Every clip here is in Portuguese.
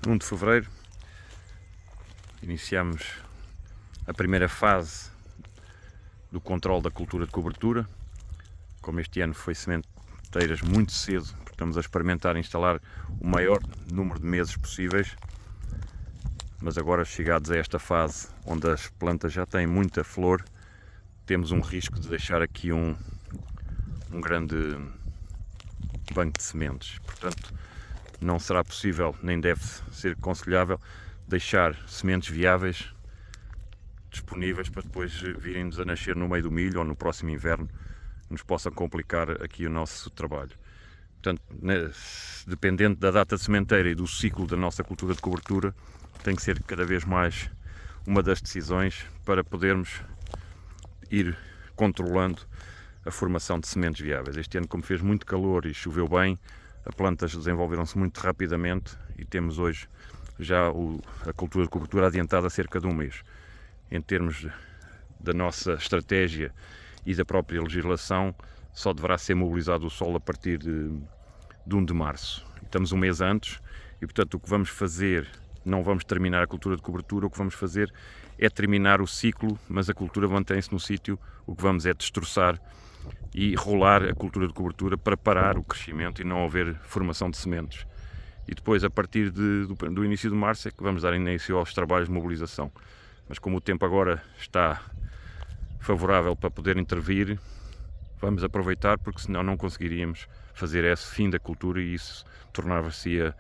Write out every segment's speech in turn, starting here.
1 de fevereiro, iniciamos a primeira fase do controle da cultura de cobertura. Como este ano foi sementeiras muito cedo, porque estamos a experimentar instalar o maior número de meses possíveis, mas agora, chegados a esta fase onde as plantas já têm muita flor, temos um risco de deixar aqui um grande banco de sementes. Portanto, não será possível, nem deve ser aconselhável, deixar sementes viáveis disponíveis para depois virem-nos a nascer no meio do milho ou no próximo inverno, nos possa complicar aqui o nosso trabalho. Portanto, dependendo da data de sementeira e do ciclo da nossa cultura de cobertura, tem que ser cada vez mais uma das decisões para podermos ir controlando a formação de sementes viáveis. Este ano, como fez muito calor e choveu bem, as plantas desenvolveram-se muito rapidamente e temos hoje já a cultura de cobertura adiantada há cerca de um mês. Em termos da nossa estratégia e da própria legislação, só deverá ser mobilizado o solo a partir de 1 de março. Estamos um mês antes e, portanto, o que vamos fazer, não vamos terminar a cultura de cobertura, o que vamos fazer é terminar o ciclo, mas a cultura mantém-se no sítio. O que vamos é destroçar e rolar a cultura de cobertura para parar o crescimento e não haver formação de sementes. E depois, a partir do início de março, é que vamos dar início aos trabalhos de mobilização. Mas como o tempo agora está favorável para poder intervir, vamos aproveitar, porque senão não conseguiríamos fazer esse fim da cultura e isso tornava-se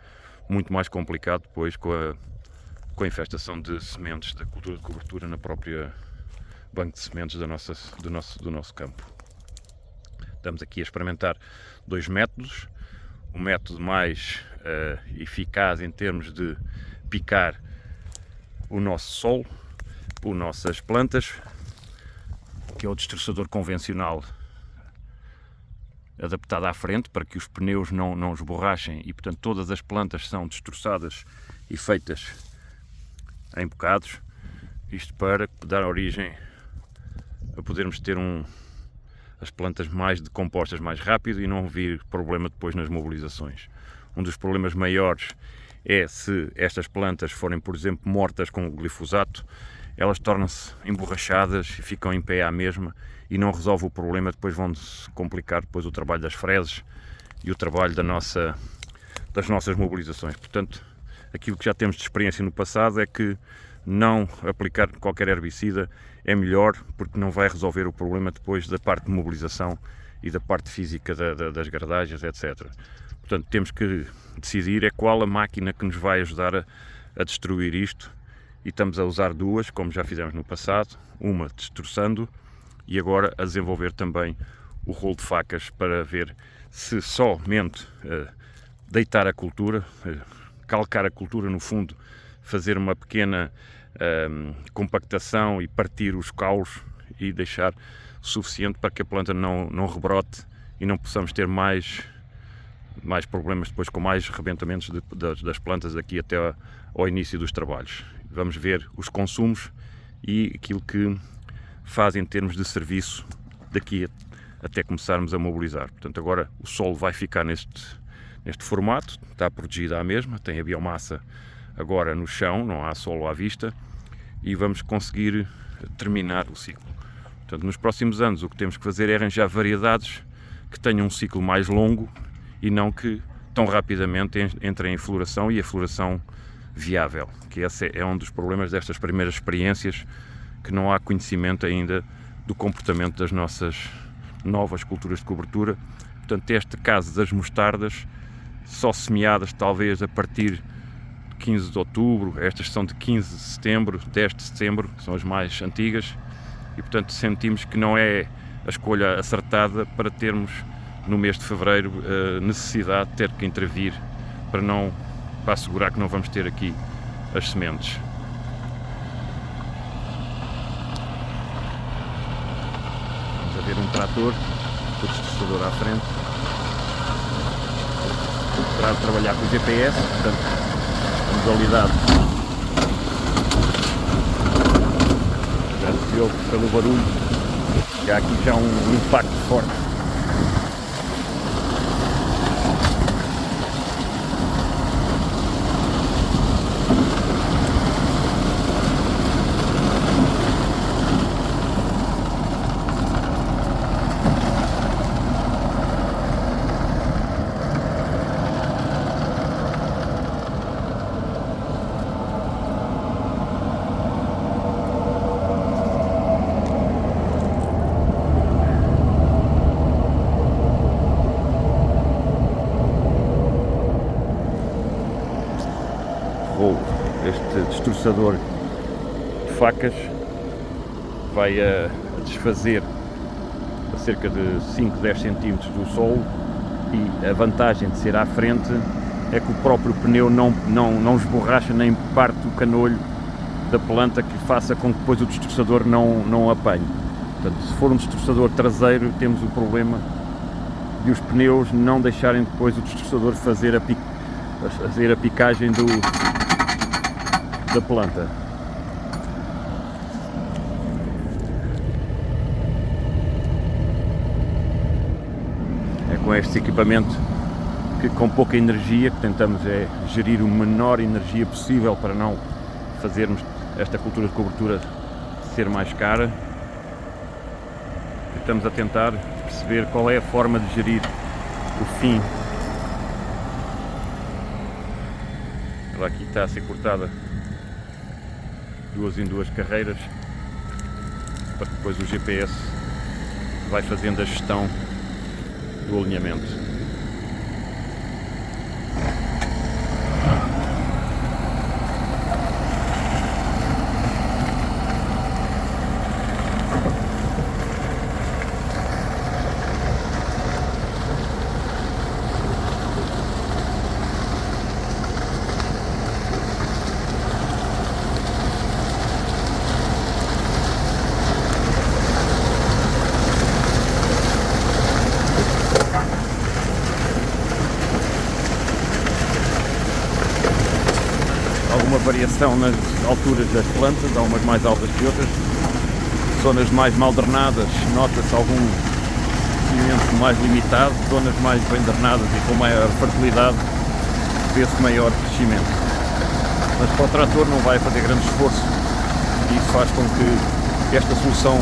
muito mais complicado depois com a infestação de sementes da cultura de cobertura na própria banco de sementes do nosso campo. Estamos aqui a experimentar 2 métodos. O método mais eficaz em termos de picar o nosso solo, as nossas plantas, que é o destroçador convencional adaptado à frente para que os pneus não esborrachem e, portanto, todas as plantas são destroçadas e feitas em bocados. Isto para dar origem a podermos ter as plantas mais decompostas mais rápido e não vir problema depois nas mobilizações. Um dos problemas maiores é se estas plantas forem, por exemplo, mortas com o glifosato, elas tornam-se emborrachadas e ficam em pé à mesma e não resolve o problema, depois vão-se complicar depois o trabalho das frezes e o trabalho das nossas mobilizações. Portanto, aquilo que já temos de experiência no passado é que não aplicar qualquer herbicida é melhor, porque não vai resolver o problema depois da parte de mobilização e da parte física das gardagens, etc. Portanto, temos que decidir qual a máquina que nos vai ajudar a destruir isto, e estamos a usar 2, como já fizemos no passado, uma destroçando e agora a desenvolver também o rolo de facas para ver se somente deitar a cultura, calcar a cultura no fundo, fazer uma pequena compactação e partir os caules e deixar suficiente para que a planta não rebrote e não possamos ter mais problemas depois com mais rebentamentos das plantas daqui até ao início dos trabalhos. Vamos ver os consumos e aquilo que faz em termos de serviço daqui até começarmos a mobilizar. Portanto, agora o solo vai ficar neste formato, está protegida à mesma, tem a biomassa agora no chão, não há solo à vista e vamos conseguir terminar o ciclo. Portanto, nos próximos anos o que temos que fazer é arranjar variedades que tenham um ciclo mais longo e não que tão rapidamente entrem em floração e a floração viável, que esse é um dos problemas destas primeiras experiências, que não há conhecimento ainda do comportamento das nossas novas culturas de cobertura. Portanto, este caso das mostardas, só semeadas talvez a partir de 15 de outubro, estas são de 15 de setembro, 10 de setembro, são as mais antigas, e portanto sentimos que não é a escolha acertada para termos no mês de fevereiro necessidade de ter que intervir para assegurar que não vamos ter aqui as sementes. Vamos a ver um trator com o destroçador à frente para trabalhar com o GPS, portanto a modalidade pelo barulho, que há aqui já um impacto forte. agarrou este destroçador de facas, vai a desfazer a cerca de 5, 10 centímetros do solo, e a vantagem de ser à frente é que o próprio pneu não esborracha nem parte o canolho da planta, que faça com que depois o destroçador não apanhe. Portanto, se for um destroçador traseiro, temos o problema de os pneus não deixarem depois o destroçador fazer a picagem da planta. É com este equipamento que, com pouca energia, que tentamos gerir o menor energia possível para não fazermos esta cultura de cobertura ser mais cara. Estamos a tentar perceber qual é a forma de gerir o fim. Ela aqui está a ser cortada 2 em 2 carreiras, para que depois o GPS vai fazendo a gestão do alinhamento. Alguma variação nas alturas das plantas, há umas mais altas que outras. Zonas mais mal drenadas, nota-se algum crescimento mais limitado, zonas mais bem drenadas e com maior fertilidade, vê-se maior crescimento. Mas para o trator não vai fazer grande esforço, e isso faz com que esta solução,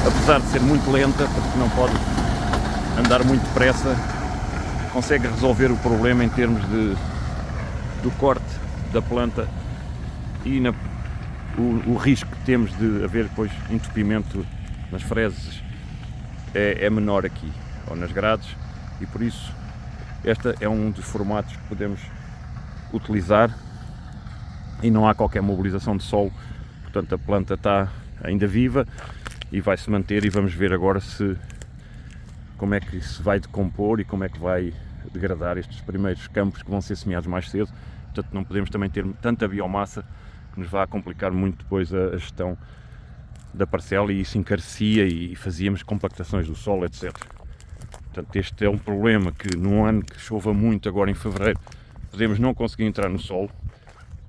apesar de ser muito lenta, porque não pode andar muito depressa, consegue resolver o problema em termos do corte da planta e o risco que temos de haver depois entupimento nas frezes é menor aqui, ou nas grades, e por isso este é um dos formatos que podemos utilizar e não há qualquer mobilização de solo. Portanto, a planta está ainda viva e vai se manter, e vamos ver agora como é que se vai decompor e como é que vai degradar estes primeiros campos que vão ser semeados mais cedo. Portanto, não podemos também ter tanta biomassa que nos vá complicar muito depois a gestão da parcela, e isso encarecia e fazíamos compactações do solo, etc. Portanto, este é um problema que num ano que chova muito, agora em fevereiro, podemos não conseguir entrar no solo.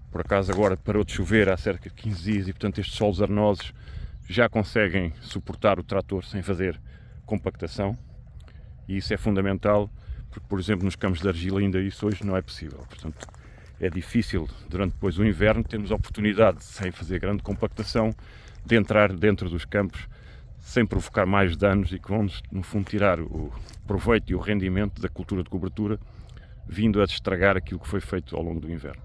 Por acaso agora parou de chover há cerca de 15 dias e, portanto, estes solos arenosos já conseguem suportar o trator sem fazer compactação, e isso é fundamental, porque, por exemplo, nos campos de argila ainda isso hoje não é possível. Portanto, é difícil durante depois o inverno termos a oportunidade, sem fazer grande compactação, de entrar dentro dos campos sem provocar mais danos, e que vamos, no fundo, tirar o proveito e o rendimento da cultura de cobertura, vindo a estragar aquilo que foi feito ao longo do inverno.